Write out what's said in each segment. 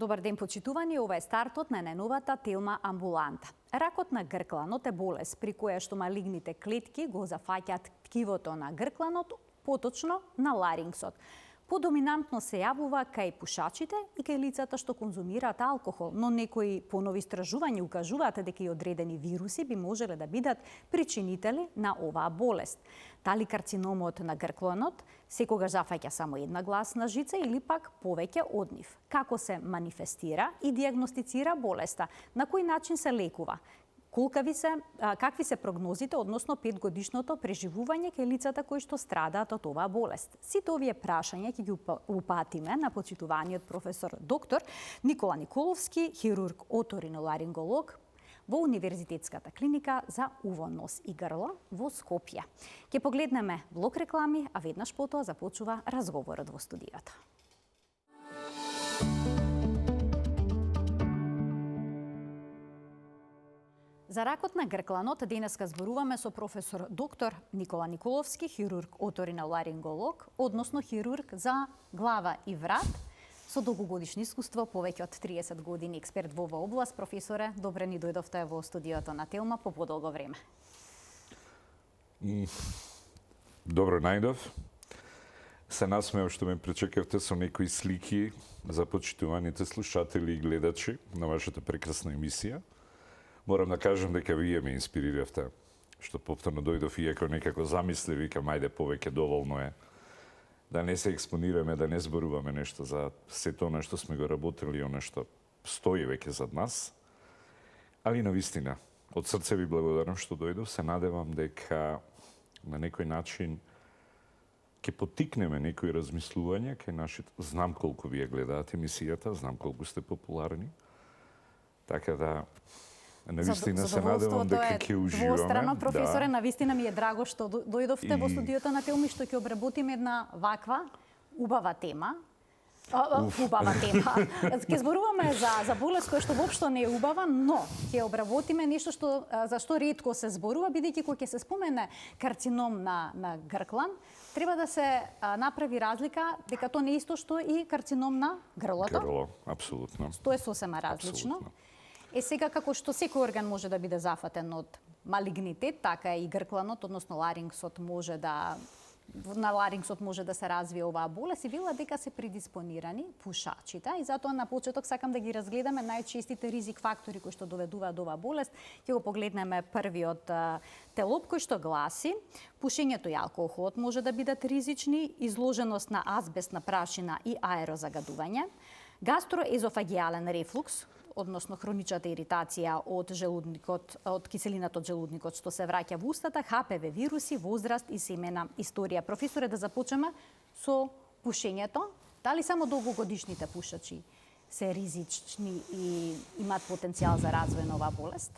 Добар ден, почитувани, ова е стартот на најновата Телма амбуланта. Ракот на гркланот е болест при која што малигните клетки го зафаќаат ткивото на гркланот, поточно на ларингсот. Подоминантно се јавува кај пушачите и кај лицата што конзумираат алкохол, но некои понови истражувања укажуваат дека и одредени вируси би можеле да бидат причинители на оваа болест. Дали карциномот на гркланот секогаш зафаќа само една гласна жица или пак повеќе од нив? Како се манифестира и диагностицира болеста? На кој начин се лекува? Какви се прогнозите односно 5-годишното преживување кај лицата кои што страдаат од оваа болест? Сите овие прашања ќе ги упатиме на почитуваниот професор доктор Никола Николовски, хирург оториноларинголог во Универзитетската клиника за уво, нос и грло во Скопје. Ќе погледнеме блок реклами, а веднаш потоа започува разговорот во студиото. За ракот на гркланот денеска зборуваме со професор доктор Никола Николовски, хирург оториноларинголог, односно хирург за глава и врат, со долгогодишно искуство, повеќе од 30 години експерт во оваа област. Професоре, добре ни дојдовте во студиото на Телма по подолго време. Добро најдов. Се насмеав што ме пречекавте со некои слики за почитуваните слушатели и гледачи на вашата прекрасна емисија. Морам да кажам дека вие ме инспириравте, што повторно дојдов иако некако замислив, викам, ајде повеќе доволно е да не се експонираме, да не зборуваме нешто за сето она што сме го работили и она што стои веќе зад нас. Али навистина, од срце ви благодарам што дојдов, се надевам дека на некој начин ќе поттикнеме некои размислувања кај нашите. Знам колку вие гледаат емисијата, знам колку сте популарни, така да навистина се надевам дека ќе уживаме. Двострано, професоре, навистина ми е драго што дојдовте во студиото на Телма и што ќе обработиме една ваква убава тема. Убава тема. Ќе зборуваме за болест која што воопшто не е убава, но ќе обработиме нешто за што ретко се зборува, бидејќи кога ќе се спомене карцином на грклан, треба да се направи разлика дека тоа не е исто што и карцином на грлото. Грло, апсолутно. Тоа е сосема различно. Сега, како што секој орган може да биде зафатен од малигнитет, така и гркланот, односно ларингсот на ларингсот може да се развие оваа болест и вела дека се предиспонирани пушачите и затоа на почеток сакам да ги разгледаме најчестите ризик фактори кои што доведуваат до оваа болест. Ќе го погледнеме првиот телоп кој што гласи: пушењето и алкохолот може да бидат ризични, изложеност на азбестна прашина и аерозагадување, гастроезофагијален рефлукс, односно хроничната иритација од желудникот, од киселината од желудникот што се враќа во устата, ХПВ вируси, возраст и семена историја. Професоре, да започнеме со пушењето. Дали само долгогодишните пушачи се ризични и имаат потенцијал за развој на оваа болест?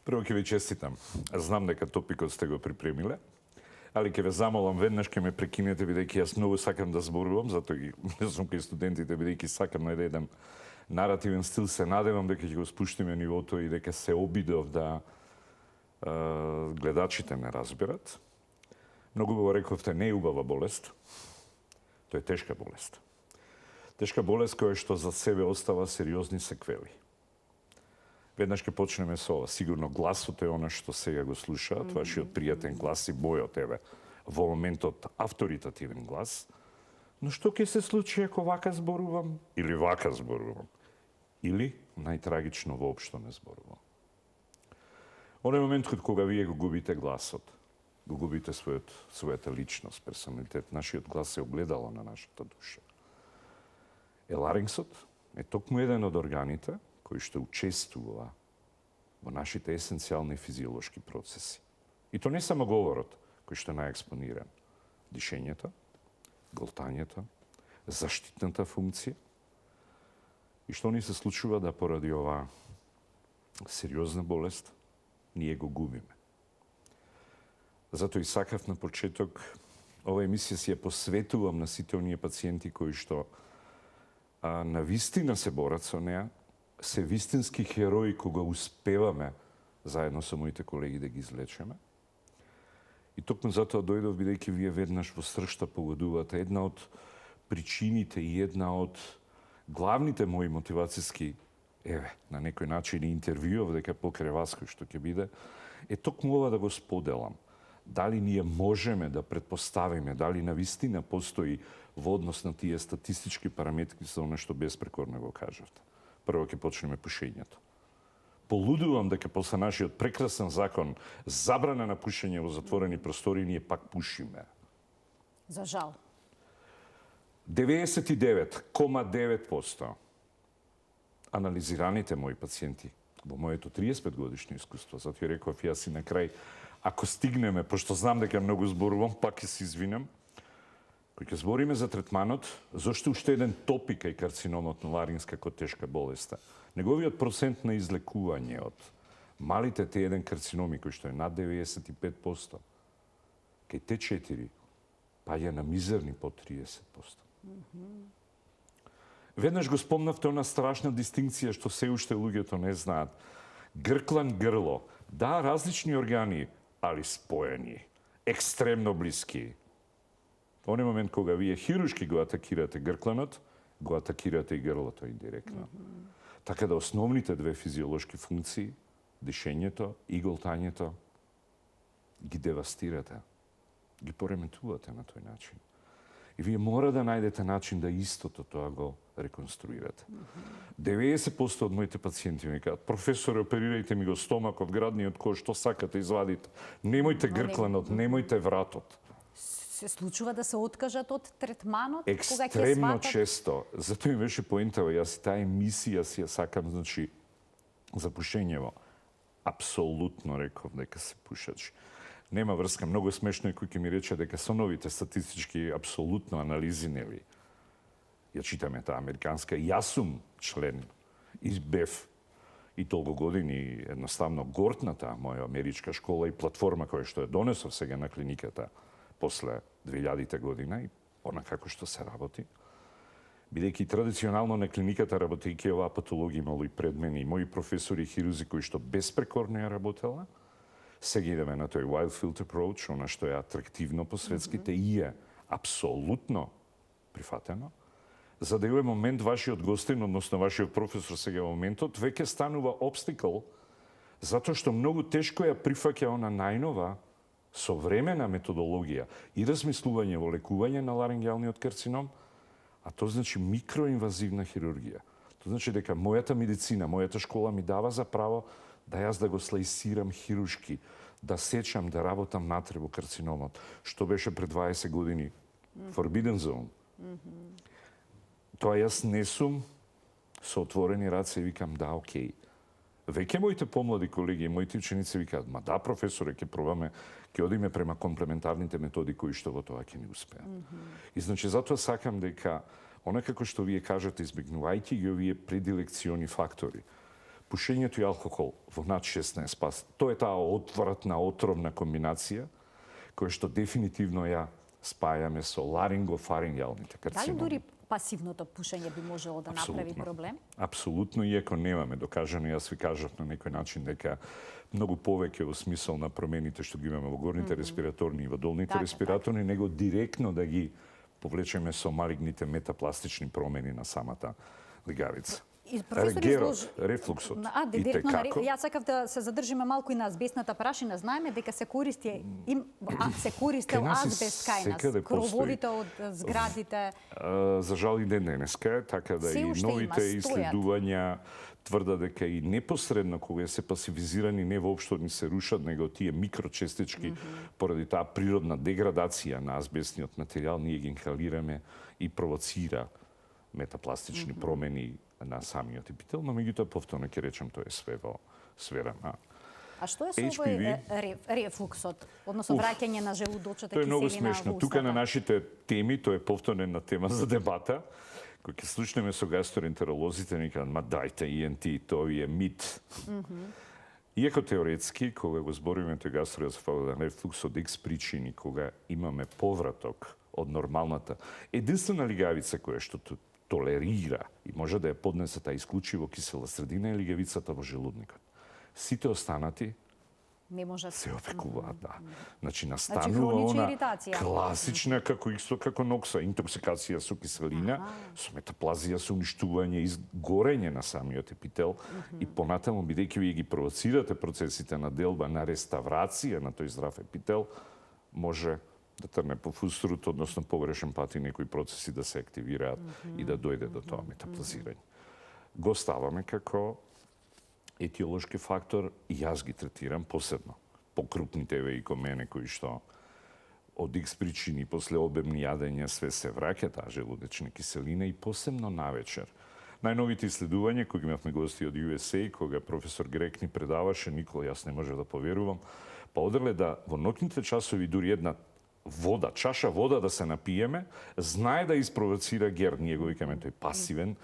Прво ќе ви честитам. Знам дека топикот сте го припремиле, али ќе ве замолам веднаш ќе ме прекинете, бидејќи јас многу сакам да зборувам, затоа ги сум кај студентите, бидејќи сакам да едем наративен стил. Се надевам дека ќе го спуштиме нивото и дека се обидов да гледачите не разберат. Многу го рековте, не е убава болест. Тоа е тешка болест. Тешка болест која што за себе остава сериозни секвели. Веднаш ќе почнеме со ова. Сигурно гласот е она што сега го слушаат, вашиот пријатен глас и бојот еве во моментот авторитативен глас. Но што ќе се случи ако вака зборувам или вака зборувам? Или, најтрагично, воопшто не зборувам? Оној моментот кога вие го губите гласот, го губите својата личност, персоналитет, нашиот глас е огледало на нашата душа. Ларингсот е токму еден од органите кој што учествува во нашите есенцијални физиолошки процеси. И то не само говорот, кој што е најекспониран. Дишењето, голтањето, заштитната функција. И што ни се случува да поради оваа сериозна болест, ние го губиме. Затоа и сакав на почеток ова емисија си ја посветувам на сите оние пациенти кои што на вистина се борат со неа, се вистински херои кога успеваме заедно со моите колеги да ги излечеме. И токму затоа дојдов, бидејќи вие веднаш во сршта погодувате една од причините и една од Главните мои мотивацијски, на некој начин интервјуов дека покрај вас кој што ќе биде, е токму ова да го споделам. Дали ние можеме да предпоставиме, дали навистина постои во однос на тие статистички параметри за оно што безпрекорно го кажавте. Прво ќе почнеме пушењето. Полудувам дека после нашиот прекрасен закон забрана на пушење во затворени простори ние пак пушиме. За жал. 99,9% анализираните мои пациенти во моето 35 годишно искуство, затоа реков јас и на крај, ако стигнеме, пошто знам дека многу зборувам, пак ќе се извинам, кој ќе збориме за третманот, зашто уште еден топи кај карциномот на ларингс како тешка болест. Неговиот процент на излекување од малите Т1 карциноми, кој што е над 95%, кај Т4 паѓа на мизерни под 30%. Веднаш го спомнавте она страшна дистинкција што се уште луѓето не знаат. Грклан-грло. Да, различни органи, али споени. Екстремно блиски. Во оној момент кога вие хируршки го атакирате гркланот, го атакирате и грлото индиректно. Така да основните две физиолошки функции, дишењето и голтањето, ги девастирате. Ги пореметувате на тој начин. И вие мора да најдете начин да истото тоа го реконструирате. 90% од моите пациенти ми кажат: професоре, оперирајте ми го стомакот, градниот кош, што сакате, извадите. Немојте гркланот, немојте вратот. Се случува да се откажат од третманот? Екстремно често. Затоа ми беше поентава. Јас и таа емисија си ја сакам, значи, за пушењево. Апсолутно реков дека се пушачи. Нема врска. Многу смешно е кој ќе ми рече дека со новите статистички апсолутно анализи нели. Ја читаме таа американска. Јас сум член и бев и толку години едноставно гортната моја америчка школа и платформа која што ја донесов сега на клиниката после 2000 година и она како што се работи. Бидејќи традиционално на клиниката работејќи оваа патологија имало и пред мене и мои професори и хирузи кои што безпрекорно ја работела, сега идеме на тој wild field approach, она што е атрактивно по светските и е апсолутно прифатено. За да е момент вашиот гостин, односно вашиот професор сега во моментот, веќе станува обстикл, затоа што многу тешко ја прифаќа она најнова современа методологија и размислување во лекување на ларингеалниот карцином, а тоа значи микроинвазивна хирургија. Тоа значи дека мојата медицина, мојата школа ми дава за право да јас да го слајсирам хируршки, да сечам, да работам натре во карциномот, што беше пред 20 години forbidden zone. Тоа јас не сум со отворени раце и викам да, окей. Веќе моите помлади колеги и моите ученици викаат: ма да, професоре, ќе пробаме, ќе одиме према комплементарните методи кои што во тоа ќе ни успеат. И значи затоа сакам дека она како што вие кажете, избегнувајќи ги овие предилекциони фактори, пушењето и алкохол во над 16 пас, тоа е таа отвратна, отровна комбинација која што дефинитивно ја спајаме со ларингофарингеалните карциноми. Дали дури пасивното пушење би можело да направи проблем? Апсолутно, иако немаме докажано, јас ви кажав на некој начин дека многу повеќе во смисол на промените што ги имаме во горните респираторни и во долните респираторни, него директно да ги повлечеме со малигните метапластични промени на самата лигавица. Рефлуксот. Директно, јас сакав да се задржиме малку и на азбестната прашина. Знаеме дека се користел азбест кај нас, крововите од зградите. За жал и ден денеска, така да и новите исследувања тврда дека и непосредно кога се пасивизирани не воопшто ни се рушат, него тие микрочестички поради таа природна деградација на азбестниот материјал ние ги инхалираме и провоцира метапластични промени на самиот епител, но меѓутоа повторно ќе речем тоа е све во сфера на А што е со овој рефлуксот, односно враќање на желудочната киселина во устата? Тоа е многу смешно. Тука на нашите теми, тоа е повторна тема за дебата, кој ќе слушнеме со гастроентеролозите, ни кажат: ма дајте ENT, тоа е мит. Иако теоретски, кога го збориме тој гастроезофагален рефлукс од X причини, кога имаме повраток од нормалната, единствена лигавица која што толерира и може да ја поднесе таа исклучиво кисела средина е лигавицата во желудникот. Сите останати Не можат. Се опекуваат, да. Значи, Значи, настанува хронична она иритација. класична, исто како нокса, интоксикација со киселина, со метаплазија, со уништување и горење на самиот епител и понатаму, бидејќи вие ги провоцирате процесите на делба, на реставрација на тој здрав епител, може да трне по фуструт, односно погрешен пат и некои процеси да се активираат и да дојде до тоа метаплазирање. Го ставаме како етиолошки фактор и јас ги третирам посебно. Покрупните еве и ко мене кои што од X причини после обемни јадења све се враќа таа желудечна киселина и посебно навечер. Најновите иследувања кои имавме гости од USA, кога професор Грек ни предаваше, Никола, јас не можев да поверувам, па одреле да во ноќните часови дури една вода, чаша вода да се напиеме, знае да испровоцира гер, ние го викаме тој пасивен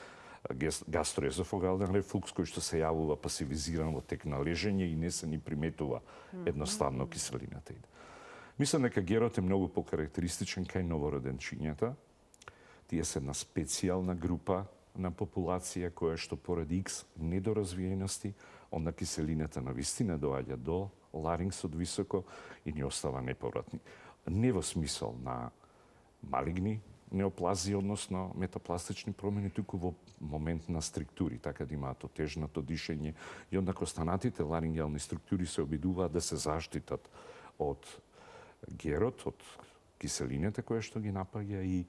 гастроезофагален рефлукс кој што се јавува пасивизиран во тек на лежење и не се ни приметува едноставно киселината. Мислам дека герот е многу покарактеристичен кај новороденчињата. Тие се една специјална група на популација која што поради X недоразвиености, онда киселината на вистина доаѓа до ларингсот високо и ни остава неповратни. Не во смисол на малигни неоплазии, односно метапластични промени, туку во момент на структури, така да имаат отежнато дишење и онда останатите ларингиални структури се обидуваат да се заштитат од герот, од киселината која што ги напаѓа и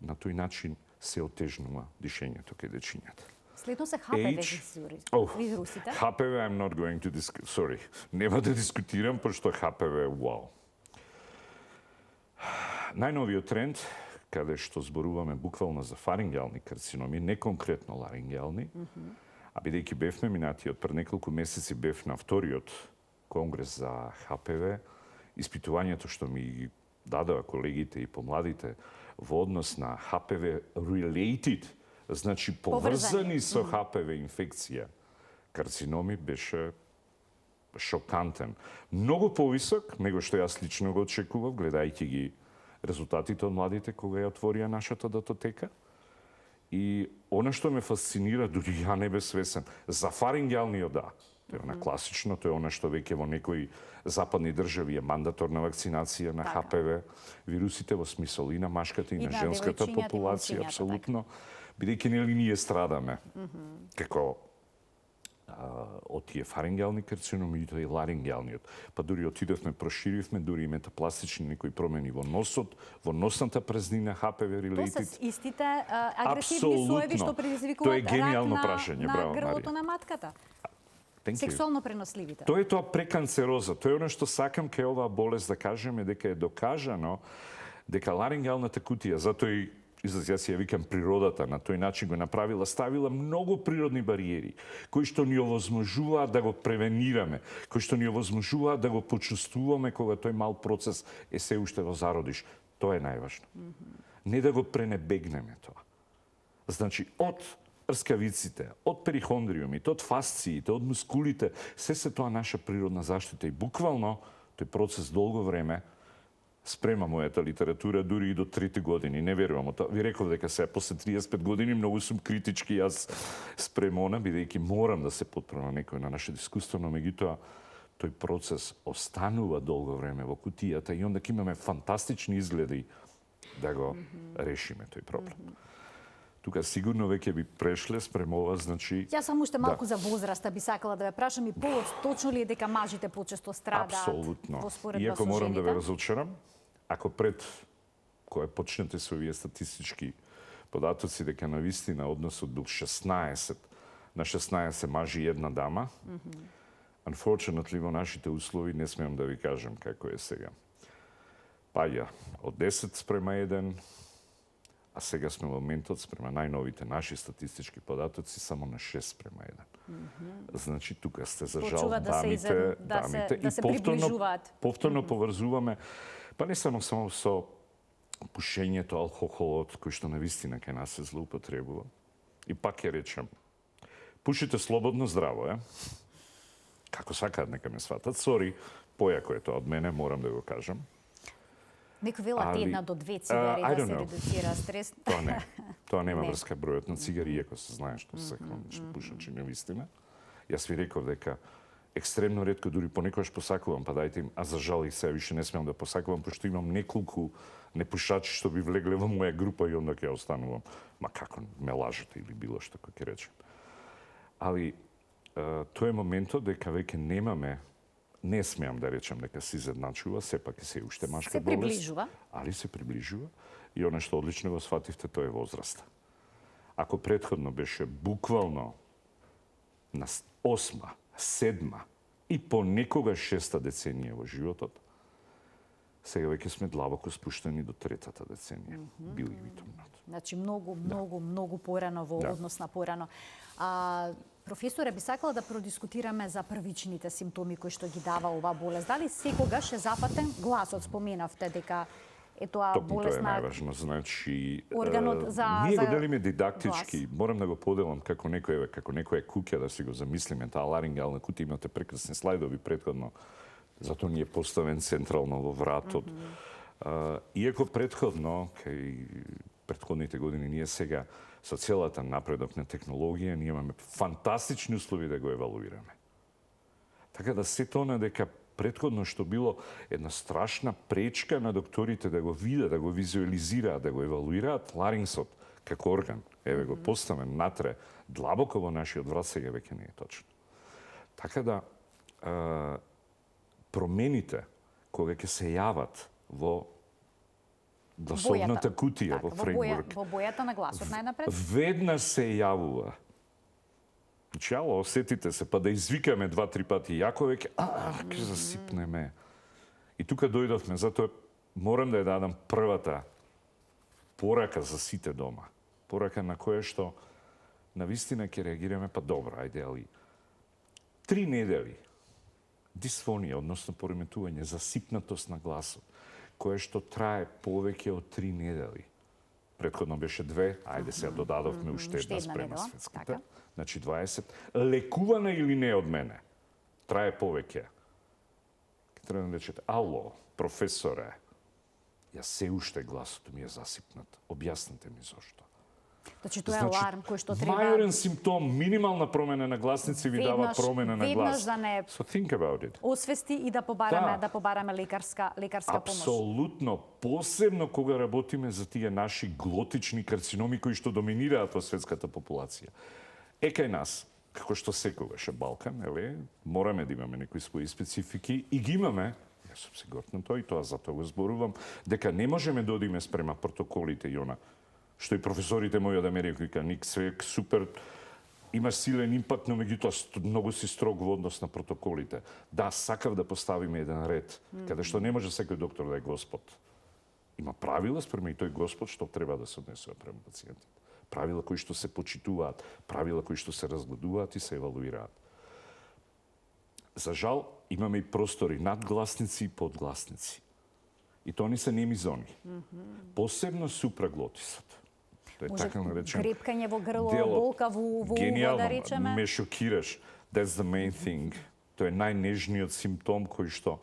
на тој начин се отежнува дишењето кај дечињата. Следно се ХПВ вирусите. ХПВ I'm not going to sorry. Нема да дискутирам, пошто ХПВ вау. Најновиот тренд, каде што зборуваме буквално за фарингиални карциноми, не конкретно ларингиални, а бидејќи бевме минатиот пред неколку месеци бев на вториот конгрес за ХПВ, испитувањето што ми дадоа колегите и помладите во однос на ХПВ related, значи поврзани со ХПВ инфекција, карциноми беше шокантен. Многу повисок него што јас лично го очекував, гледајќи ги резултатите од младите кога ја отворија нашата датотека. И она што ме фасцинира, дури ја не бев свесен, за фарингиалниот да. Тоа е она класично, тоа е она што веќе во некои западни држави е мандаторна вакцинација на ХПВ вирусите во смисол и на машката и на женската популација, апсолутно. Бидејќи нели ние страдаме како од тие фарингиални карциноми и тој ларингиалниот. Па дури отидовме, проширивме, дури и метапластични некои промени во носот, во носната празнина, ХПВ related. Тоа се истите агресивни соеви што предизвикуваат рак на грлото на матката. Сексуално преносливите. Тоа е тоа преканцероза. Тоа е оно што сакам кај оваа болест да кажеме дека е докажано дека ларингиалната кутија, затоа и јас ја викам природата, на тој начин го направила, ставила многу природни бариери, кои што ни овозможуваат да го превенираме, кои што ни овозможуваат да го почувствуваме кога тој мал процес е се уште во зародиш. Тоа е најважно. Не да го пренебегнеме тоа. Значи, од рскавиците, од перихондриумите, од фасциите, од мускулите, се тоа наша природна заштита и буквално тој процес долго време спрема мојата литература дури и до 3 години. Не верувам. Ви реков дека се после 35 години многу сум критички јас спремона, бидејќи морам да се потправам некој на наше искуство, но меѓутоа тој процес останува долго време во кутијата и онда ќе имаме фантастични изгледи да го решиме тој проблем. Тука сигурно веќе би прешле спремова, значи... Јас сам уште малку за возраста би сакала да ве прашам и точно ли е дека мажите почесто страдаат во споредба Иако со морам да жените? ве разочарам, ако пред кога почнете со овие статистички податоци дека на вистина односот бил 16 на 16 мажи и една дама, unfortunately во нашите услови не смеам да ви кажам како е сега. Паѓа од 10 спрема 1, а сега сме во моментот спрема најновите наши статистички податоци само на 6 спрема 1. Значи тука сте за жал дамите и повторно поврзуваме, па не само со пушењето, алкохолот, кој што навистина кај нас се злоупотребува. И пак ќе речем, пушите слободно, здраво е. Како сакаат нека ме сватат. Сори, појако е тоа од мене, морам да го кажам. Некој велат 1 до 2 цигари да се редуцира стрес. Тоа не. Тоа нема врска бројот на цигари, иако се знае што се хронични пушачи, навистина. Јас ви реков дека екстремно ретко, дури понекогаш посакувам, па дајте им, а за жал и сега више не смеам да посакувам, пошто имам неколку непушачи што би влегле во моја група и онда ќе останувам. Ма како ме лажете или било што кој ќе речем. Али тоа е моментот дека веќе немаме, не смеам да речем дека се изедначува, сепак е се уште машка болест. Се приближува. Али се приближува и она што одлично го свативте, тоа е возраста. Ако претходно беше буквално на 8, 7 и понекогаш 6 деценија во животот, сега веќе сме длабоко спуштени до 3-та деценија, били витумнат. Значи многу порано во однос на порано. Професоре, би сакала да продискутираме за првичните симптоми кои што ги дава оваа болест. Дали секогаш е запатен гласот? Споменавте дека е тоа болест на... Тоа е најважно. Значи, органот за... ние го делиме дидактички. Морам да го поделам како некоја куќа да си го замислиме. Таа ларингална кутија, имате прекрасни слайдови претходно. Затоа ни е поставен централно во вратот. Иако претходно, кај претходните години, ние сега со целата напредок на технологија, ние имаме фантастични услови да го евалуираме. Така да се тоа дека претходно што било една страшна пречка на докторите да го видат, да го визуализираат, да го евалуираат ларингсот како орган. Еве го поставен натре длабоко во нашиот врат, сега веќе не е точно. Така да промените кога ќе се јават во гласовната кутија, во фреймворк. Во бојата на гласот најнапред? Веднаш се јавува. Значи, ало, осетите се, па да извикаме 2-3 пати јако, веќе, ќе засипнеме. И тука дојдовме, затоа морам да ја дадам првата порака за сите дома. Порака на која што навистина ќе реагираме, па добро, ајде, али 3 недели дисфонија, односно пореметување, засипнатост на гласот, кое што трае повеќе од 3 недели. Претходно беше 2, ајде сега додадовме уште една спрема светската. Значи 20. Лекувана или не од мене, трае повеќе. Треба да речете, ало, професоре, ја се уште гласот ми е засипнат. Објаснете ми зошто. Значи, тоа е аларм кој што треба... Мајорен симптом, минимална промена на гласници ви дава промена на глас. Веднаш да не So think about it. освести и да побараме лекарска помош. Апсолутно, посебно кога работиме за тие наши глотични карциноми кои што доминираат во светската популација. Кај нас, како што секогаш е Балкан, мораме да имаме некои своји специфики и ги имаме. Јас сум сигурен на тоа и тоа затоа го зборувам, дека не можеме да одиме спрема протоколите и она што и професорите мои од Америка вика, ник све супер, имаш силен импакт, но меѓутоа многу си строг во однос на протоколите. Да, сакав да поставиме еден ред, каде што не може секој доктор да е Господ. Има правила спрема и тој Господ што треба да се однесува према пациентите. Правила кои што се почитуваат, правила кои што се разгледуваат и се евалуираат. За жал, имаме и простори надгласници и подгласници. И тоа ни се неми зони. Посебно супраглотисот. Тоа е така наречен грепкање во грло, болка во уво, да речеме. Ме шокираш. That's the main thing. Тоа е најнежниот симптом кој што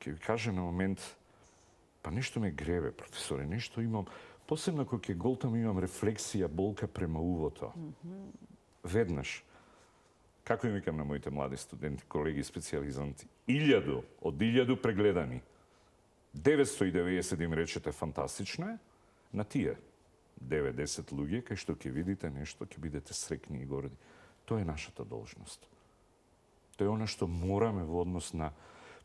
ќе ви каже на момент, па нешто ме греве, професоре, нешто имам. Посебно кога ќе голтам имам рефлексија, болка према увото. Веднаш, како им викам на моите млади студенти, колеги, специјализанти, од 1000 прегледани, 990 да им речете фантастично е, на тие 9-10 луѓе, кај што ќе видите нешто, ќе бидете срекни и горди. Тоа е нашата должност. Тоа е она што мораме во однос на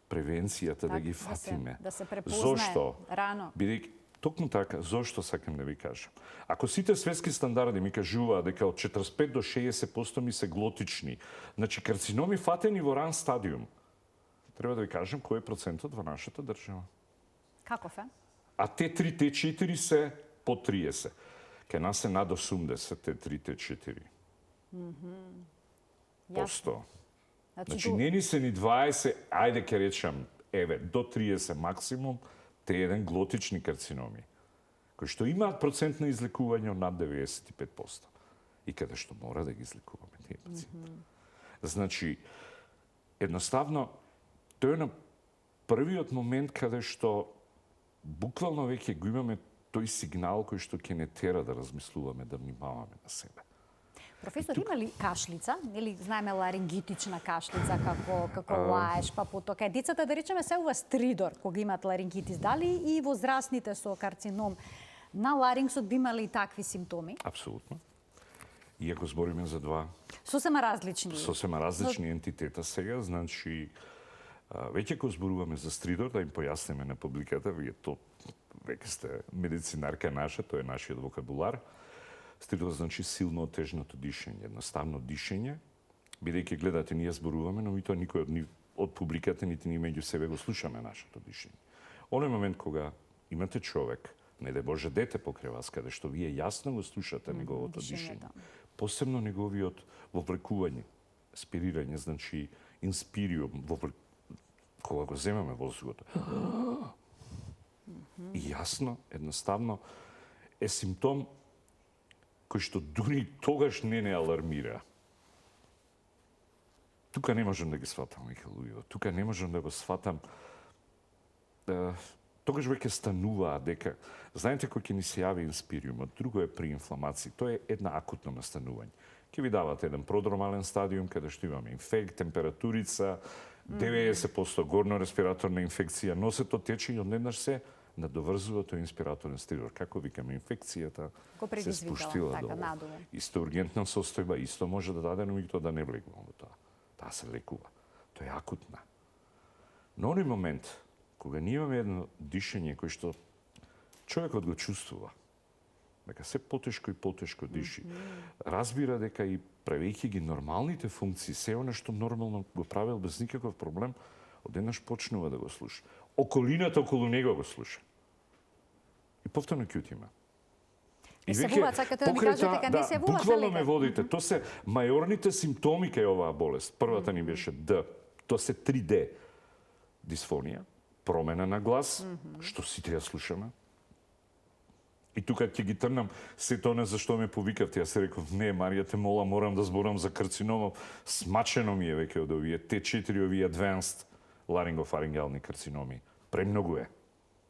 превенцијата да ги фатиме. Да се препознае рано. Бидејќи токму така, зошто сакам да ви кажам? Ако сите светски стандарди ми кажуваат дека од 45 до 60% ми се глотични, значи карциноми фатени во ран стадиум, треба да ви кажам кој е процентот во нашата држава. Каков е? А Т3, Т4 се по 30. Кај нас е над 80, Т3, Т4. По 100. Значи, не ни се ни 20, ајде ке речам, еве, до 30 максимум, Т1 глотични карциноми, кои што имаат процент на излекување од над 95%. И каде што мора да ги излекуваме тие пациенти. Значи, едноставно, тој е на првиот момент каде што буквално веќе го имаме тој сигнал кој што ќе не тера да размислуваме, да внимаваме на себе. Професор, има ли кашлица? Или знаеме ларингитична кашлица, како лаеш, па потоа кај децата, да речеме, се ова стридор, кога имаат ларингитис. Дали и возрастните со карцином на ларингсот би имали и такви симптоми? Апсолутно. Иако збориме за два Сосема различни ентитета сега, значи веќе кога зборуваме за стридор, да им појасниме на публиката, вие то веќе сте медицинарка наша, тоа е нашиот вокабулар. Стридор значи силно отежнато дишење, едноставно дишење. Бидејќи гледате, ние зборуваме, но ми тоа никој од публиката, нити ние меѓу себе го слушаме нашето дишење. Оној момент кога имате човек, не да Боже дете покрај вас, каде што вие јасно го слушате неговото дишење, посебно неговиот вовлекување, спирирање, значи инспириум, кога го земаме воздухот. И јасно, едноставно, е симптом кој што дури тогаш не алармира. Тука не можам да ги сватам, Михаил, тука не можам да го сватам. Тогаш веќе стануваат дека, знаете кој ќе ни се јави инспириумот, друго е при инфламација, тоа е една акутно настанување. Ќе ви дават еден продромален стадиум, каде што имаме инфект, температурица, 90% горно респираторна инфекција, носето тече и однеднаш се надоврзува тој инспираторен стридор. Како викаме, инфекцијата се спуштила долу. Исто ургентна состојба, исто може да даде, но и тоа да не влегуваме во тоа. Таа се лекува. Тоа е акутна. Но оној момент, кога ние имаме едно дишење кој што човекот го чувствува, дека се потешко и потешко диши, разбира дека и правејќи ги нормалните функции, се она што нормално го правил без никаков проблем, одеднаш почнува да го слуша. Околината околу него го слуша. И повторно ќе отима. И се вува, сакате да ми кажете дека не се вува буквално ме водите. То се мајорните симптоми кај оваа болест. Првата ни беше Д. То се 3D. Дисфонија, промена на глас, што сите ја слушаме. И тука ќе ги трнам сето она за што ме повикавте. Јас се реков, не, Марија, те мола, морам да зборам за карциномов. Смачено ми е веќе од овие Т4, овие advanced ларингофарингални карциноми. Премногу е.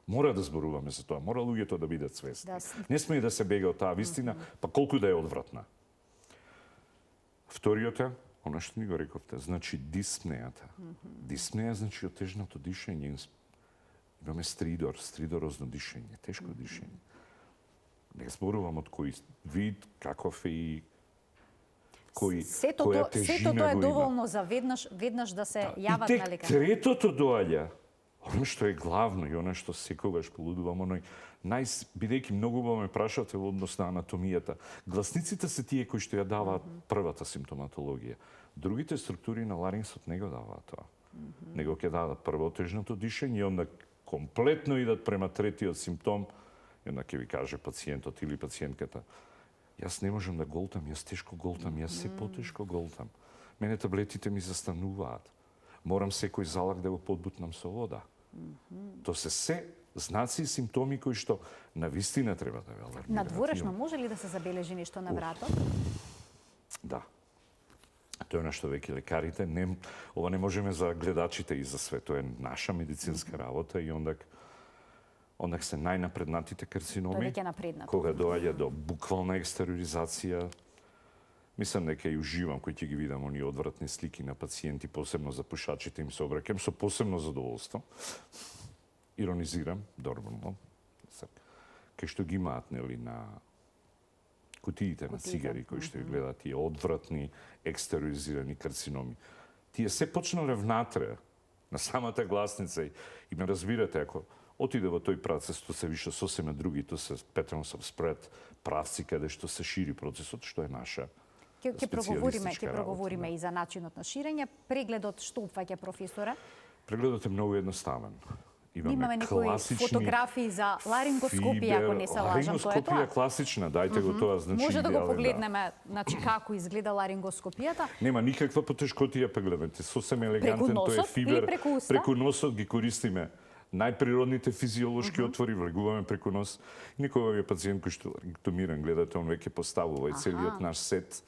Мора да зборуваме за тоа. Мора луѓето да бидат свесни. Не смее да се бега од таа вистина, па колку да е одвратна. Вториот е, она што ни го рековте, значи диспнејата. Диспнеја значи отежнато дишење. Имаме стридорозно дишење, тешко дишење. Не зборувам од кој вид, каков е и која тежина тоа е го доволно за веднаш да се јават на лекар. И третото доаѓа, оно што е главно и оно што секогаш полудувам, бидејќи многу ме прашате во однос на анатомијата, гласниците се тие кои што ја даваат првата симптоматологија. Другите структури на ларингсот не го даваат тоа. Него ќе дадат прво тежното дишење и онда комплетно идат према третиот симптом, и онда ќе ви каже пациентот или пациентката, јас не можам да голтам, јас тешко голтам, јас се потешко голтам. Мене таблетите ми застануваат. Морам секој залак да го подбутнам со вода. То се знаци и симптоми кои што на вистина треба да ве алармираат. Надворешно може ли да се забележи нешто на вратот? Да. Тоа е нешто веќе лекарите, ова не можеме за гледачите и за све, тоа е наша медицинска работа и ондак се најнапреднатите карциноми, кога доаѓа до буквална екстериоризација. Мислам дека и уживам кој ќе ги видам оние одвратни слики на пациенти, посебно за пушачите им се обраќам со посебно задоволство. Иронизирам, нормално. Кај што ги имаат, нели, на кутиите на цигари, кои што ги гледаат тие одвратни екстериоризирани карциноми. Тие се почнале внатре, на самата гласница и ме разбирате, ако отиде во тој процес, то се више сосема други, то се patterns of spread, правци каде што се шири процесот, што е наша Ќе проговориме и за начинот на ширење. Прегледот што упфаќа, професоре? Прегледот е многу едноставен. Имаме некои фотографии за ларингоскопија, ако не се лажам, тоа е тоа. Ларингоскопија класична, дајте го тоа, значи може да го погледнеме, значи како изгледа ларингоскопијата. Нема никаква потешкотија, прегледате, сосем елегантен, тој е фибер. Преку носот ги користиме најприродните физиолошки отвори, влегуваме преку нос. Никој овој пациент кој што ларингектомиран, гледате, он веќе поставува и целиот наш сет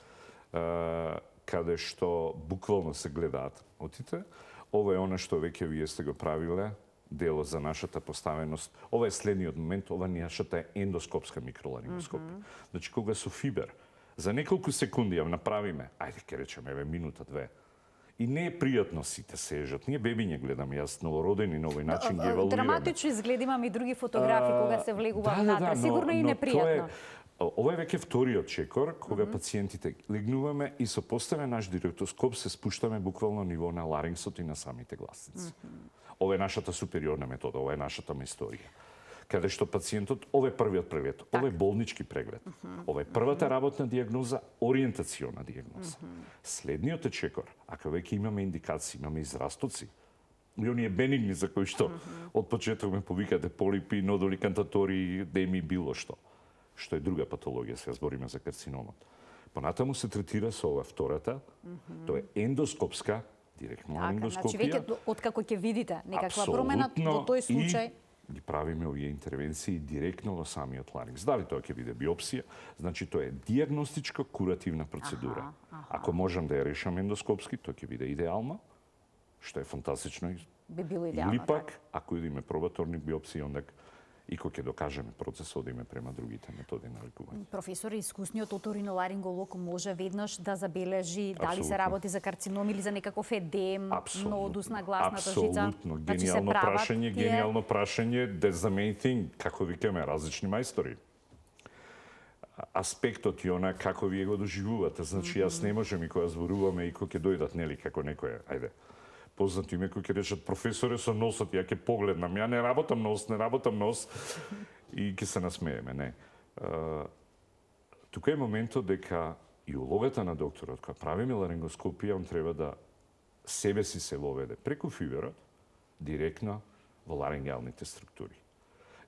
каде што буквално се гледаат отите. Ова е она што веќе вие сте го правиле, дело за нашата поставеност. Ова е следниот момент, ова нашата е ендоскопска микроларингоскопија. Значи, кога со фибер За неколку секунди ја направиме, ајде ке речеме, еве минута, две. И не е пријатно сите сежат. Ние бебиња гледам, јас новородени на овој начин ги евалуираме. Драматично изгледа, имам и други фотографии кога се влегува внатре. Сигурно и непријатно. Ова е веќе вториот чекор, кога пациентите легнуваме и со поставен наш директоскоп се спуштаме буквално ниво на ларингсот и на самите гласници. Ова е нашата супериорна метода, ова е нашата историја. Каде што пациентот, ова е првиот преглед, ова е болнички преглед. Ова е првата работна дијагноза, ориентациона дијагноза. Следниот е чекор, ако веќе имаме индикации, имаме израстоци, и оние бенигни за кои што од почеток ме повикате полипи, нодули, кантатори, деми, било што е друга патологија, сега збориме за карциномот. Понатаму се третира со ова втората, тоа е ендоскопска, директно ларингоскопија. Значи веќе откако ќе видите некаква промена до тој случај, ги правиме овие интервенции директно во самиот ларингс. Дали тоа ќе биде биопсија, значи тоа е дијагностичка куративна процедура. Ако можам да ја решам ендоскопски, тоа ќе биде идеално, што е фантастично. Би било идеално. Или пак, ако идеме пробаторни биопсии, онда и кога ќе докажеме процесот, одиме према другите методи на лекување. Професор, искусниот оториноларинголог може веднаш да забележи дали се работи за карцином или за некаков едем, нодус на гласната жица. Апсолутно, гениално прашање, that's the main thing, како викаме, различни мајстори. Аспектот и она како вие го доживувате, значи јас не можем и кога зборуваме и кога ќе дојдат, нели, како некој, ајде, познати име кои ќе речат професоре со носот, ја ќе погледнам, ја не работам нос и ќе се насмееме, не. Тука е моментот дека и улогата на докторот, кога правиме ларингоскопија, он треба да себе си се воведе преку фиберот, директно во ларингеалните структури.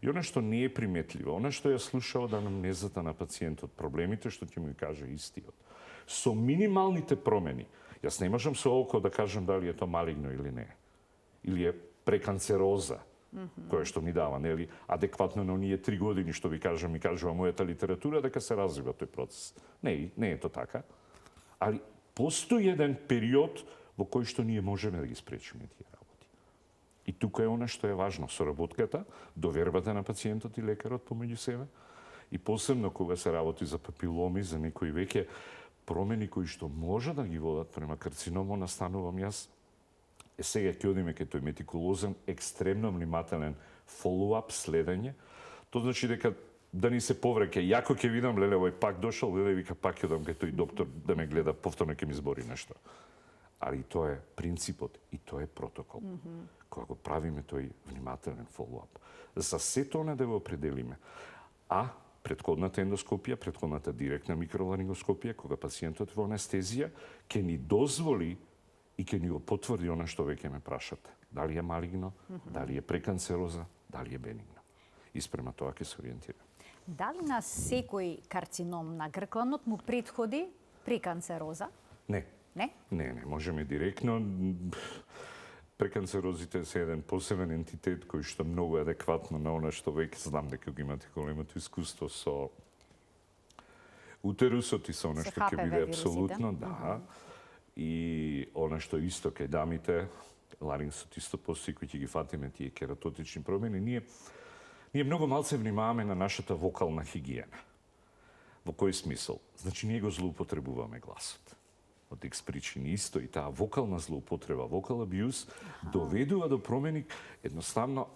И она што не е приметливо, она што ја слушал да анамнезата на пациентот, проблемите што ќе му каже истиот, со минималните промени. Јас не можам со око да кажам дали е тоа малигно или не. Или е преканцероза, која што ми дава, нели, адекватно на оние 3 години што ми кажува мојата литература, дека се развива тој процес. Не е тоа така. Али постои еден период во кој што ние можеме да ги спречиме тие работи. И тука е она што е важно, соработката, довербата на пациентот и лекарот помеѓу себе, и посебно кога се работи за папиломи, за некои веќе промени кои што може да ги водат према карциномо, настанувам јас. Сега ќе одиме кај тој метикулозен, екстремно внимателен фоллоуап, следење. Тоа значи дека да ни се повреќе. Јако ќе видам, леле, овој пак дошол, леле, вика, пак ќе одам кај тој доктор да ме гледа, повторно ќе ми збори нешто. Али тоа е принципот и тоа е протокол. Кога го правиме тој внимателен фоллоуап. За сето она да го определиме. А претходната ендоскопија, претходната директна микроларингоскопија, кога пациентот во анестезија, ќе ни дозволи и ќе ни го потврди она што веќе ме прашате. Дали е малигно, дали е преканцероза, дали е бенигно. И спрема тоа ќе се ориентира. Дали на секој карцином на гркланот му претходи преканцероза? Не. Не? Не, можеме директно. Преканцерозите се еден посебен ентитет кој што многу адекватно на она што веќе знам дека го имате големото искуство со утерусот и со она што ќе биде апсолутно, да. И она што исто кај дамите, ларингсот исто постои кој ќе ги фатиме тие кератотични промени, ние многу малце внимаваме на нашата вокална хигиена. Во кој смисол? Значи ние го злоупотребуваме гласот. Од X причини исто и таа вокална злоупотреба, вокал абјуз, доведува до промени едноставно,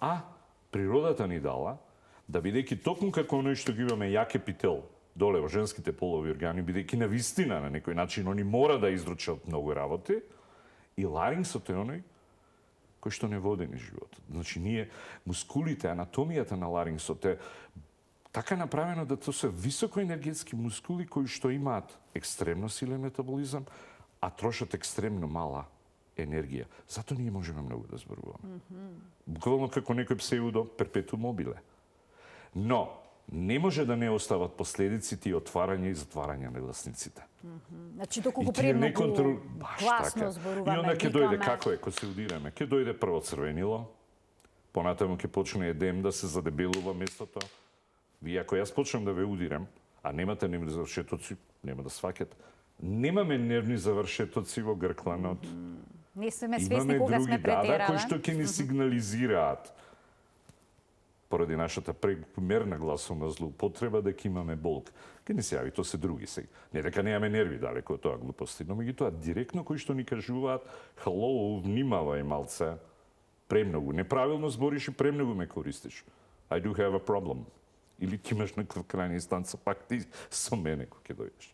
природата ни дала, да бидејќи токму како оној што ги имаме јак епител доле во женските полови органи, бидејќи на вистина на некој начин они мора да изручат многу работи, и ларингсот е оној кој што не води ни животот. Значи ние мускулите, анатомијата на ларингсот е така направено да тоа се високоенергетски мускули кои што имаат екстремно силен метаболизам, а трошат екстремно мала енергија. Затоа ние можеме многу да зборуваме. Буквално како некој псевдо перпетум мобиле. Но не може да не остават последиците и отварање и затварање на гласниците. Значи, доколку премногу гласно зборуваме, и onda ќе дојде, како е, кога се удираме, ќе дојде прво црвенило, понатаму ќе почне едем да се задебелува местото. Вие, ако јас почнам да ве удирам, а немате нервни завршетоци, нема да сваќате. Немаме нервни завршетоци во гркланот. Не сме свесни кога сме претерале. Кои што ќе ни сигнализираат. поради нашата прекомерна гласовна злоупотреба, дека имаме болка. Ке не се јави, то се други сега. Не дека немаме нерви, далеко од тоа глупости, но меѓутоа директно кои што ни кажуваат, хало, внимавај малце, премногу, неправилно збориш и премногу ме користиш. I do have a problem. Или ти имаш некаква крајна инстанца, пак ти со мене кој ќе дојдеш.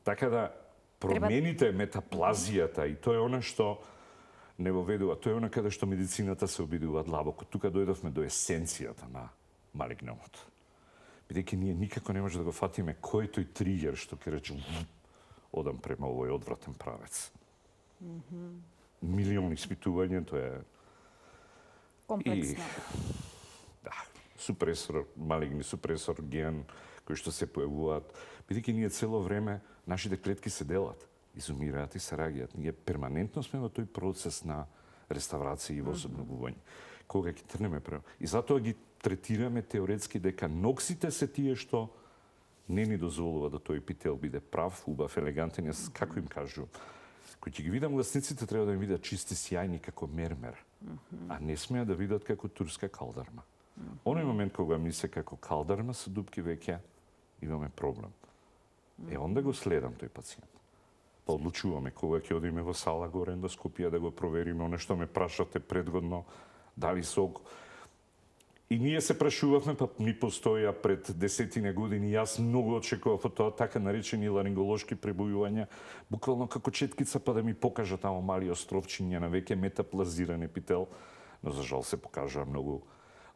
Така да, промените метаплазијата и тоа е она што не воведува. Тоа е она каде што медицината се обидува длабоко. Тука дојдовме до есенцијата на малигномот. Бидејќи ние никако не може да го фатиме кој тој тригер што ќе рече одам према овој одвратен правец. Милион испитувања, тоа е комплексно. Да, супресор, малигни супресор ген кои што се појавуваат. Бидејќи ние цело време нашите клетки се делат, изумираат и се раѓаат. Ние перманентно сме во тој процес на реставрација и возобновување. Кога ќе трнеме према. И затоа ги третираме теоретски дека ноксите се тие што не ни дозволува да тој епител биде прав, убав, елегантен. Јас како им кажувам, кои ќе ги видам гласниците треба да ми видат чисти сјајни како мермер, а не смеа да видат како турска калдарма. Оној момент кога ми се како калдарма со дупки веќе имаме проблем. Онда го следам тој пациент. Па одлучуваме кога ќе одиме во сала горе ендоскопија да го провериме, оно што ме прашате предходно, дали сок. И ние се прашувавме, па ни постоја пред 10 години, јас многу очекував од тоа така наречени ларинголошки пребојувања, буквално како четкица, па да ми покажа тамо мали островчиња на веќе метаплазиран епител, но за жал се покажа многу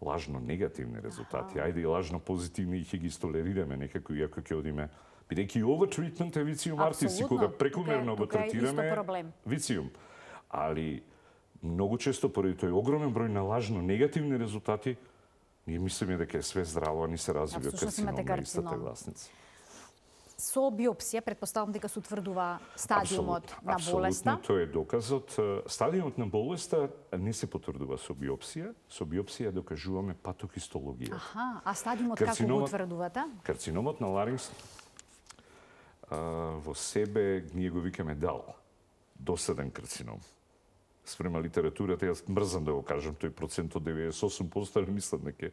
лажно негативни резултати. Ајде и лажно позитивни и ќе ги столерираме некако, иако ќе одиме. Бидејќи ова treatment е вициум артиси, кога прекумерно го третираме, вициум. Али многу често поради тој огромен број на лажно негативни резултати, ние мислиме дека е све здраво, а ни се развива карцином на истата гласница. Со биопсија, предпоставам дека се утврдува стадиумот на болеста. Апсолутно, тој е доказот. Стадиумот на болеста не се потврдува со биопсија. Со биопсија докажуваме патохистологија. А стадиумот како го утврдувате? Карциномот на ларингс во себе ние го викаме дал. Доседен карцином. Спрема литературата, јас мрзам да го кажам, тој процент од 98%, али мислам дека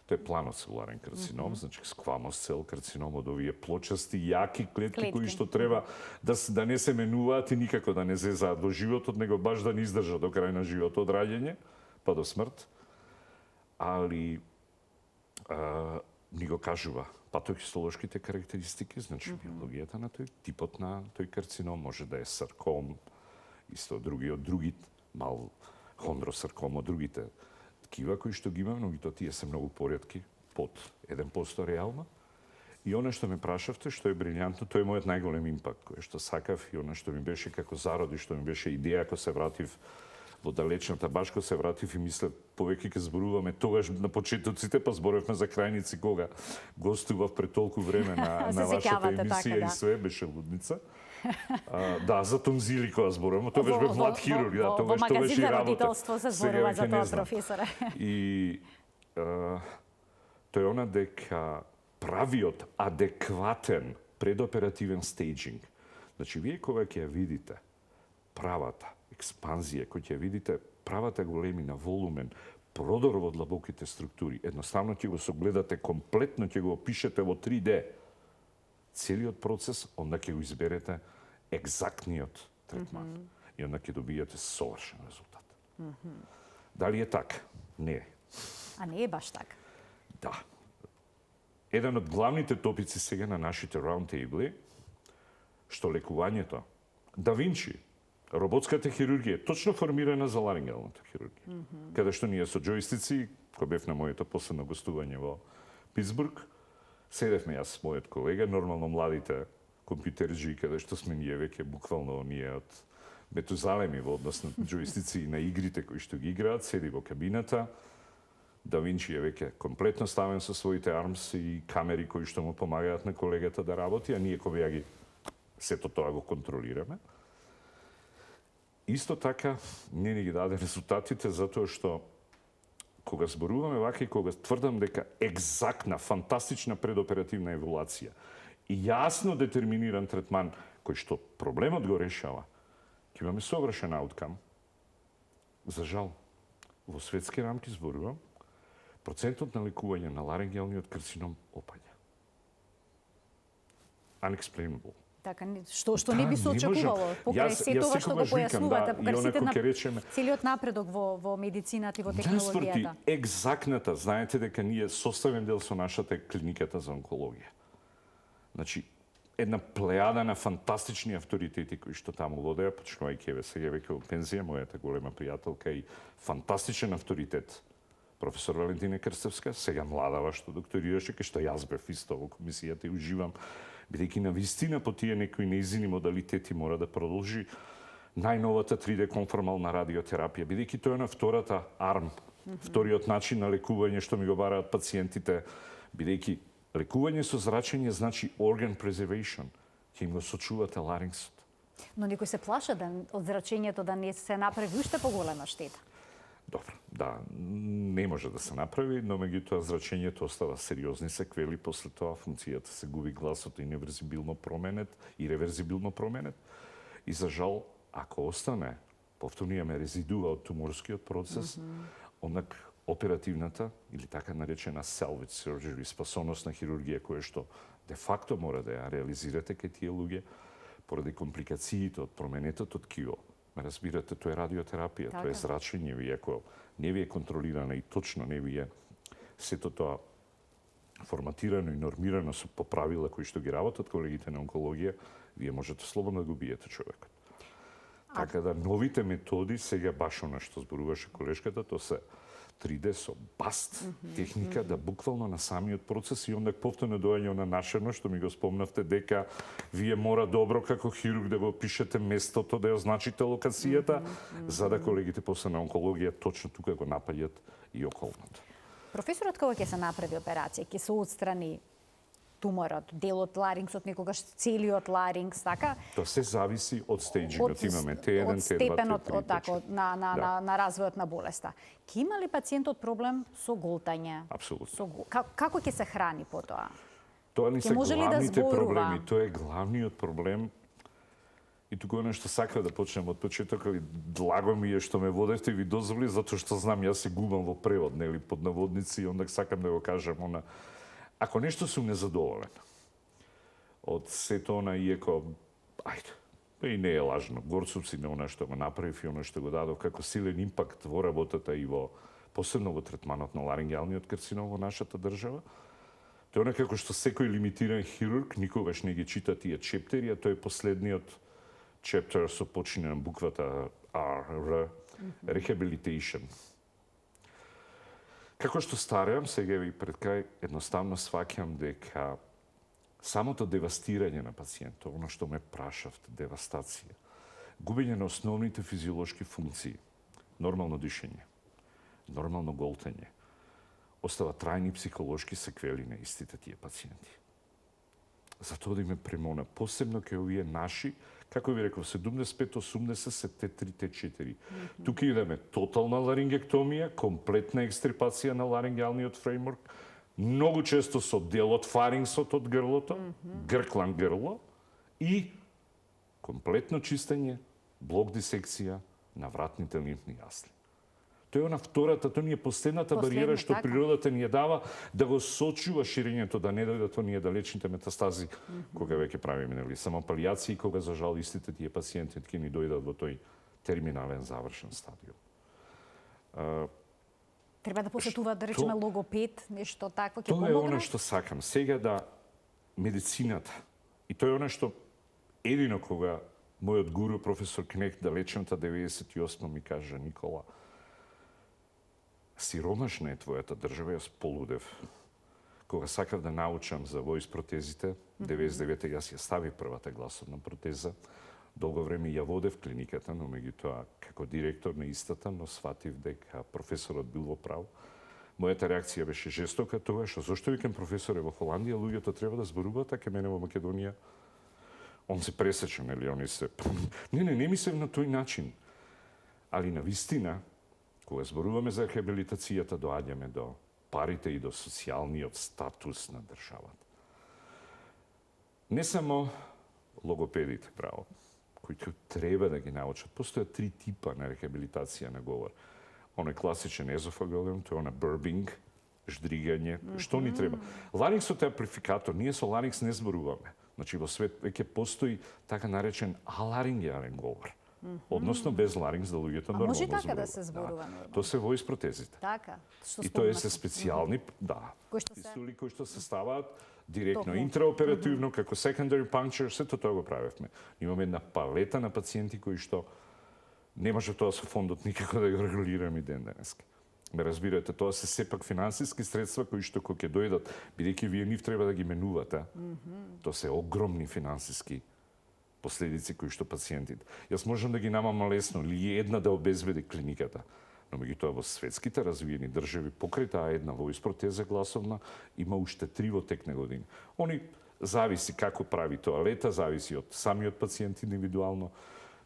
тој е планоцелуларен карцином, значи сквамос цел карцином од овие плочасти, јаки клетки кои што треба да не се менуваат и никако да не зезаат во животот, него баш да не издржа до крај на животот од раѓање, па до смрт. Али ни го кажува патохистолошките карактеристики, значи биологијата на тој, типот на тој карцином може да е сарком, исто други мал хондросарком од другите ткива кои што ги имаме, но тие се многу поретки, под 1% реално. И она што ме прашавте, што е брилјантно, тоа е мојот најголем импакт, кој што сакав и она што ми беше како зароди, што ми беше идеја кога се вратив во далечната Башко, се вратив и мислев, повеќе ќе зборуваме тогаш на почетоците, па зборевме за крајници кога гостував пред толку време на вашата емисија и све, беше лудница. Да, за тонзили кога зборуваме, тоа беше бев млад хирург, да, тоа беше и работа. Во магазин за родителство се зборува за тоа, професоре. И тоа е она дека правиот адекватен предоперативен стейджинг. Значи, вие кога ќе ја видите правата експанзија, кој ќе видите правата големина, волумен, продор во длабоките структури, едноставно ќе го согледате комплетно, ќе го опишете во 3D. Целиот процес, онда ќе го изберете екзактниот третман. И онда ќе добиете совршен резултат. Дали е така? Не е. А не е баш така? Да. Еден од главните топици сега на нашите раундтейбли, што лекувањето, Да Винчи, роботската хирургија, точно формирана за ларингеалната хирургија. Каде што ние со џојстици, кој бев на моето последно гостување во Питсбург, седевме јас, мојот колега, нормално младите компјутерџи, каде што сме ние веќе буквално ние од Метузалеми во однос на џојстици и на игрите кои што ги играат, седи во кабината. Да Винчи е веќе комплетно ставен со своите армс и камери кои што му помагаат на колегата да работи, а ние кога ја ги сето тоа го контролираме. Исто така, не ни ги даде резултатите, затоа што кога зборуваме вака и кога тврдам дека екзактна, фантастична предоперативна еволуација и јасно детерминиран третман кој што проблемот го решава, ќе имаме совршен ауткам. За жал, во светски рамки зборувам, процентот на лекување на ларингеалниот карцином опаѓа. Unexplainable. Така, што не би се очекувало покрај се тоа што го појаснувате, покрај целиот напредок во медицината и во технологијата. Наспроти, екзактната, знаете дека ние составен дел со нашата клиниката за онкологија. Значи, една плејада на фантастични авторитети кои што таму водеа, почнувајќи еве сега веќе во пензија, мојата голема пријателка и фантастичен авторитет, професор Валентина Крстевска, сега младава што докторираше, кај што јас бев исто во комисијата и уживам, бидејќи на вистина по тие некои неизини модалитети мора да продолжи најновата 3D конформална радиотерапија, бидејќи тоа е на втората арм, вториот начин на лекување што ми го бараат пациентите, бидејќи лекување со зрачење значи organ preservation, ќе им го сочувате ларингсот. Но некои се плашат од зрачењето да не се направи уште поголема штета. Добро, да, не може да се направи, но меѓутоа зрачењето остава сериозни секвели, после тоа функцијата се губи, гласот е неверзибилно променет и реверзибилно променет. И за жал, ако остане, повторно имаме резидуа од туморскиот процес, онак оперативната или така наречена salvage surgery, спасоносна хирургија која што де факто мора да ја реализирате кај тие луѓе поради компликациите од променетот од КИО. Разбирате, тоа е радиотерапија, тоа е зрачење, вие ако не ви е контролирано и точно не ви е сето тоа форматирано и нормирано со по правила кои што ги работат колегите на онкологија, вие можете слободно да го биете човекот. Така да новите методи, сега баш она што зборуваше колешката, тоа се 3D со баст техника да буквално на самиот процес и ондак повторно доаѓа на нашено што ми го спомнавте дека вие мора добро како хирург да го опишете местото, да ја означите локацијата, за да колегите после на онкологија точно тука го напаѓат и околното. Професорот, кога ќе се направи операција, ќе се отстрани туморот, дел од ларингсот, некогаш целиот ларингс, така? Тоа се зависи од стејджингот. Имаме Т1, Т2, степенот Т3, тако на развојот на болеста. Ке има ли пациентот проблем со голтање? Апсолутно. Како ќе се храни потоа? Тоа не се главните проблеми, тоа е главниот проблем. И тука е што сакав да почнем од почеток, али длаго ми е што ме водевте и ви дозволи, затоа што знам, јас се губам во превод, нели, под наводници, и ондак сакам да го кажам, ако нешто сум незадоволен од сето она, иеко, ајде, и не е лажно, горцум си на она што го направив и она што го дадов како силен импакт во работата и во, посебно во третманот на ларингеалниот карцином во нашата држава, тоа е како што секој лимитиран хирург никогаш не ги чита тие чептери, а тој е последниот чептер со почине на буквата R, Rehabilitation. Како што стареам, сега ви пред крај, едноставно сваќам дека самото девастирање на пациентот, оно што ме прашавте, девастација, губење на основните физиолошки функции, нормално дишење, нормално голтење, остава трајни психолошки секвели на истите тие пациенти. Затоа да име премона, посебно кај овие наши, како ви реков, 75-80 се Т3, Т4. Тука идеме тотална ларингектомија, комплетна екстрипација на ларингеалниот фреймворк, многу често со дел од фарингсот од грлото, грклан грло, и комплетно чистење, блок дисекција на вратните лимфни јасли. Тоа е на втората, тоа ни е последната бариера што природата ни ја дава да го сочува ширењето, да не дојдат оние далечните метастази, кога веќе правиме, нели, самопалијации, кога за жал истите тие пациенти ќе ни дојдат во тој терминален завршен стадиум. Треба да посетуваат, да речеме, логопед, нешто такво ќе помогне? Тоа е она што сакам. Сега да медицината, и тоа е она што едино кога мојот гуру, професор Кнех, далечната 98 ми кажа, Никола, сиромашна е твојата држава, јас полудев. Кога сакав да научам за воис протезите, 99-та јас ја ставив првата гласовна протеза. Долго време ја водев клиниката, но меѓутоа како директор на истата, но сватив дека професорот бил во прав. Мојата реакција беше жестока тоа, што зошто викам професоре во Холандија луѓето треба да зборуваат, а ке мене во Македонија он се пресече, нели, они се... Не мислев на тој начин. Али на вистина, кога зборуваме за рехабилитацијата, доаѓаме до парите и до социјалниот статус на државата. Не само логопедите, право, кои треба да ги научат. Постојат 3 типа на рехабилитација на говор. Оној класичен езофагален, тоа е она burping, ждригање. Што ни треба? Ларингсот е амплификатор. Ние со ларингс не зборуваме. Значи, во свет веќе постои така наречен аларингиален говор. Односно, без ларингс да луѓето нормално може зборуваат. така да се зборува нормално? Тоа се voice протезите. Така, што И тоа се спомнавте. специјални, Кои што се- пистули кои што се ставаат директно Токму. интраоперативно, како secondary puncture, сето тоа го правевме. Имаме една палета на пациенти кои што не може тоа со фондот никако да го регулираме ден денеска. Ме разбирате, тоа се сепак финансиски средства кои што кога ќе дојдат, бидејќи вие нив треба да ги менувате. Тоа се огромни финансиски последици кои што пациентите. Јас можам да ги намам лесно, или една да обезбеди клиниката. Но меѓутоа во светските развиени држави, покрај таа една voice протеза гласовна, има уште 3 во тек на години. Они зависи како прави тоалета, зависи од самиот пациент индивидуално.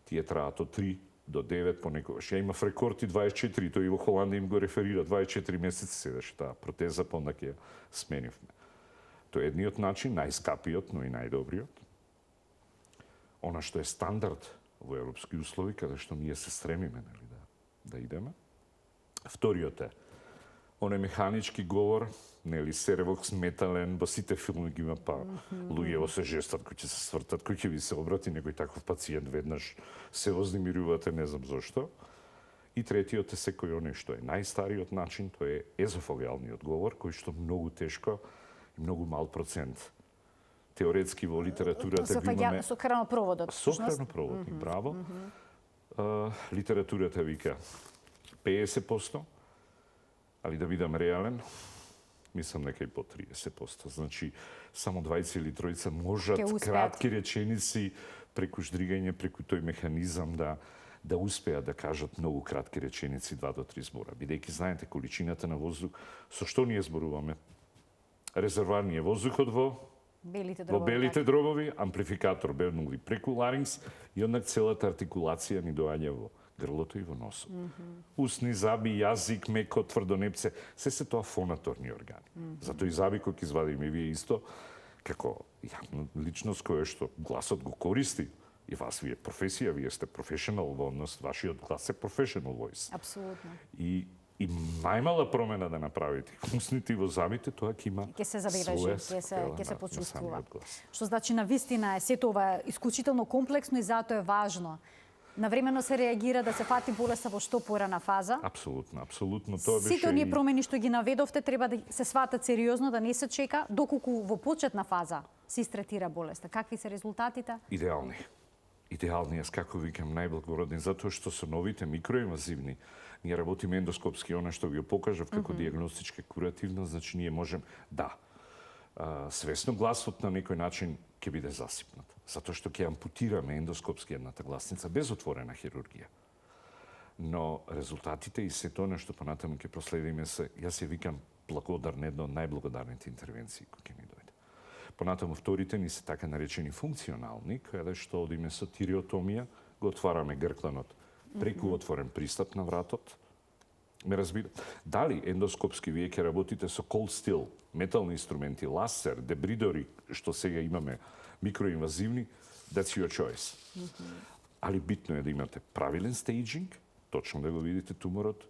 Тие траат од 3 до 9 понекогаш. Ја имав рекорд и 24, тој и во Холандија им го реферира, 24 месеци седеше таа протеза, па онда ќе ја сменивме. Тоа е едниот начин, најскапиот, но и најдобриот. Она што е стандард во европски услови, каде што ние се стремиме нели, да идеме. Вториот е, оној механички говор, нели, серевокс метален, во сите филми ги има, па луѓе во се жестат, кои ќе се свртат, кои ќе ви се обрати, некој таков пациент веднаш се вознемирувате, не знам зошто. И третиот е секој оној што е најстариот начин, тоа е езофагалниот говор, кој што многу тешко и многу мал процент теоретски во литературата го имаме. Со хранопроводот. Со хранопроводник, браво. Литературата вика 50%, али да бидам реален, мислам дека и по 30%. Значи, само 20 или 30 можат Ќе успеат. кратки реченици преку ждригање, преку тој механизам да успеат да кажат многу кратки реченици, 2 до 3 збора. Бидејќи знаете количината на воздух, со што ние зборуваме? Резервоар ни е воздухот во Белите во дробови. белите дробови, амплификатор бенули преку ларингс и однак целата артикулација ни доаѓа во грлото и во носот. Усни, заби, јазик, меко, тврдо непце, се тоа фонаторни органи. Затоа и заби кој ќе извадиме вие исто, како јавна личност која што гласот го користи, и вас вие професија, вие сте професионал во однос, вашиот глас е professional voice. Апсолутно. И најмала промена да направите усните и во забите, тоа ќе има Ќе се забележи, своја ќе скапела се на почувствува. самиот глас. Што значи на вистина е сето ова исклучително комплексно и затоа е важно. Навремено се реагира да се фати болеста во што порана фаза. Апсолутно, апсолутно. Тоа беше Сите оние и- промени што ги наведовте треба да се сватат сериозно, да не се чека доколку во почетна фаза се истретира болеста. Какви се резултатите? идеални. Идеални, јас како викам најблагородни, затоа што со новите микроинвазивни, ние работиме ендоскопски, она што ви го покажав како диагностичка куративна, значи ние можем, свесно гласот на некој начин ќе биде засипнат. Затоа што ќе ампутираме ендоскопски едната гласница без отворена хирургија. Но резултатите и се тоа што понатаму ќе проследиме се, јас ја викам благодарна, една од најблагодарните интервенции кои ќе ни дојде. Понатаму вторите ни се така наречени функционални, каде што одиме со тиреотомија, го отвараме гркланот преку отворен пристап на вратот. Ме разбира. Дали ендоскопски вие ќе работите со cold steel, метални инструменти, ласер, дебридори, што сега имаме микроинвазивни, that's your choice. Али битно е да имате правилен стейджинг, точно да го видите туморот,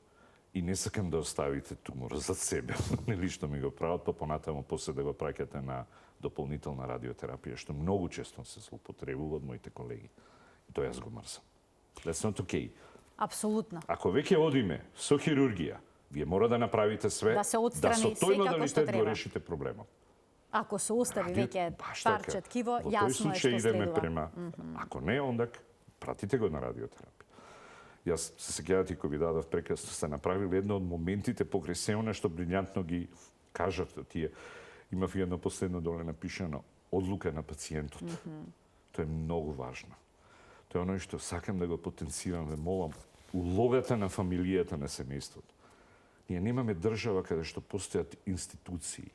и не сакам да оставите туморот за себе, нели што ми го прават, па понатаму после да го праќате на дополнителна радиотерапија, што многу често се злоупотребува од моите колеги. И тоа јас го мрзам. That's not okay. Апсолутно. Ако веќе одиме со хирургија, вие мора да направите све Да се отстрани со тој секако што модалитет го треба. решите проблемот. Ако се остави веќе Баш парче така. ткиво, Во тој јасно е случај што идеме следува. према. Ако не, онда пратите го на радиотерапија. Јас се сеќавате кој ви дадов прекрасно, сте направили едно од моментите покрај се она што брилјантно ги кажавте тие. Имав и едно последно доле напишано одлука на пациентот. Тоа е многу важно. Тоа е оно што сакам да го потенцирам, ве молам, улогата на фамилијата на семејството. Ние немаме држава каде што постојат институции.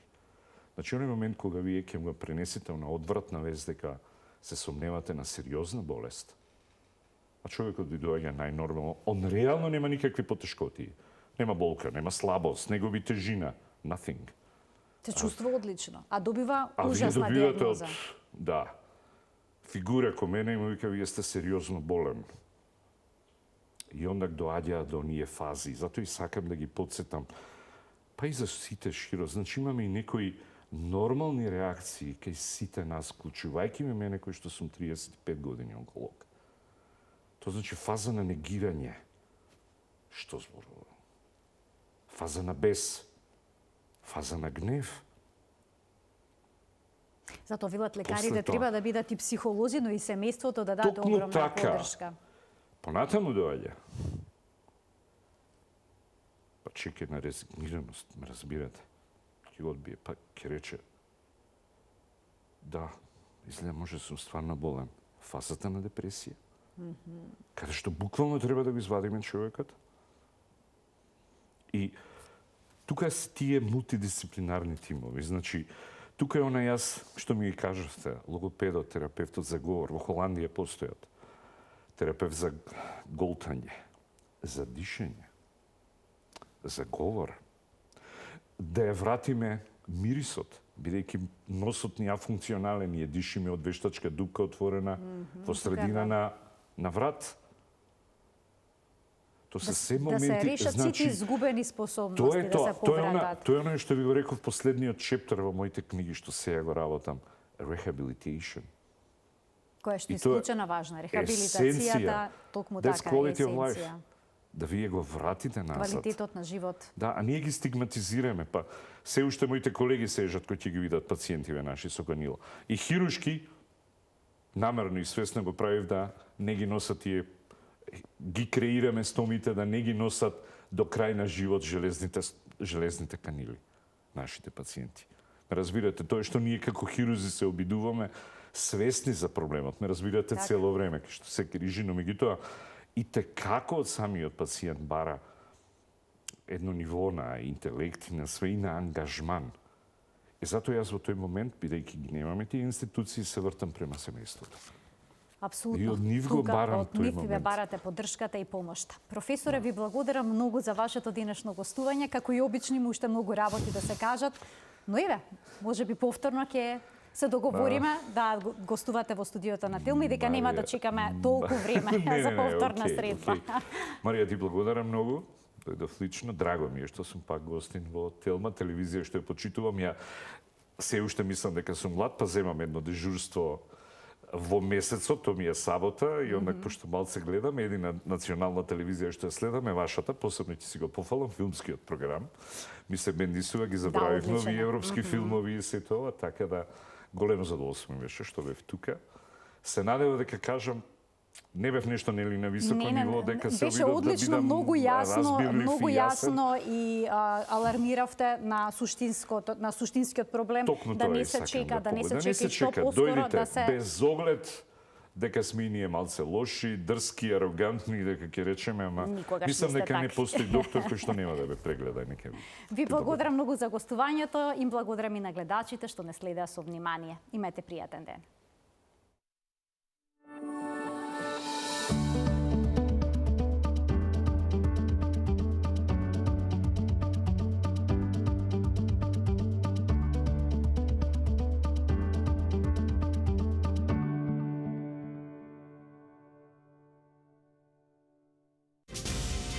Значи, оној момент кога вие ќе го пренесете на одвратна вест дека се сомневате на сериозна болест, а човекот ви доаѓа најнормално, он реално нема никакви потешкоти. Нема болка, нема слабост, не губи тежина, nothing. Се чувствува одлично, а добива А вие ужасна добивате диагноза. фигура ко мене и му вика, вие сте сериозно болен. И онда доаѓаат до оние фази. Затоа и сакам да ги подсетам. Па и за сите широ. Значи имаме и некои нормални реакции кај сите нас, вклучувајќи ме мене кој што сум 35 години онколог. Тоа значи фаза на негирање. Што зборува? Фаза на бес. Фаза на гнев. Затоа велат лекарите треба да бидат и психолози, но и семејството да даде огромна поддршка. Понатаму доаѓа. Па чеке на резигнираност, ме разбирате. Ќе одбие, па ќе рече да, изгледа може сум стварно болен. Фазата на депресија. Каде што буквално треба да го извадиме човекот. И тука се тие мултидисциплинарни тимови. Значи, тука е она јас, што ми ги кажавте, логопедот, терапевтот за говор. Во Холандија постојат. Терапевт за голтање, за дишење, за говор. Да ја вратиме мирисот, бидејќи носот ни е афункционален, ние дишиме од вештачка дупка отворена во средина на врат. Тоа се се моменти, да се решат сите изгубени способности, да се повратат. Тоа е оно што ви го реков последниот чептер во моите книги што сега го работам, rehabilitation. Која што е исклучена важна, рехабилитацијата, токму така е есенција. Да вие го вратите назад. Квалитетот на живот. Да, а ние ги стигматизираме, па се уште моите колеги сежат кои ќе ги видат пациентиве наши со канила. И хирушки намерно и свесно го правив да не ги носат тие, ги креираме стомите да не ги носат до крај на живот железните канили нашите пациенти. Разбирате, тоа што ние како хирузи се обидуваме свесни за проблемот. Ме разбирате так. Цело време, што се грижи, но меѓутоа и како од самиот пациент бара едно ниво на интелект и на све и на ангажман. И затоа јас во тој момент, бидејќи ги немаме тие институции, се вртам према семејството. Апсолутно. И од нив го барам од тој нив ве барате поддршката и помошта. Професоре, ви благодарам многу за вашето денешно гостување, како и обично има уште многу работи да се кажат, но еве, можеби повторно ќе се договориме да гостувате во студиото на Телма и дека нема да чекаме толку време за повторна средба. Марија, ти благодарам многу. Дојдов лично, драго ми е што сум пак гостин во Телма, телевизија што ја почитувам. Ја се уште мислам дека сум млад, па земам едно дежурство во месецот, тоа ми е сабота, и ондак пошто малце гледам, едина национална телевизија што ја следам е вашата, посебно ќе си го пофалам, филмскиот програм. Ми се бендисува, ги забравив нови европски филмови и се тоа, така да големо задоволство ми беше што бев тука. Се надева дека кажам, не бев нешто нели на високо ниво, дека се обидов да бидам многу јасно и алармиравте на суштинскиот проблем, да не се чека, да не се чека што поскоро да се без оглед дека сме и ние малце лоши, дрски, арогантни, дека ќе речеме, ама мислам дека не постои доктор кој што нема да ве прегледа нека. Ви благодарам многу за гостувањето и благодарам и на гледачите што не следеа со внимание. Имајте пријатен ден.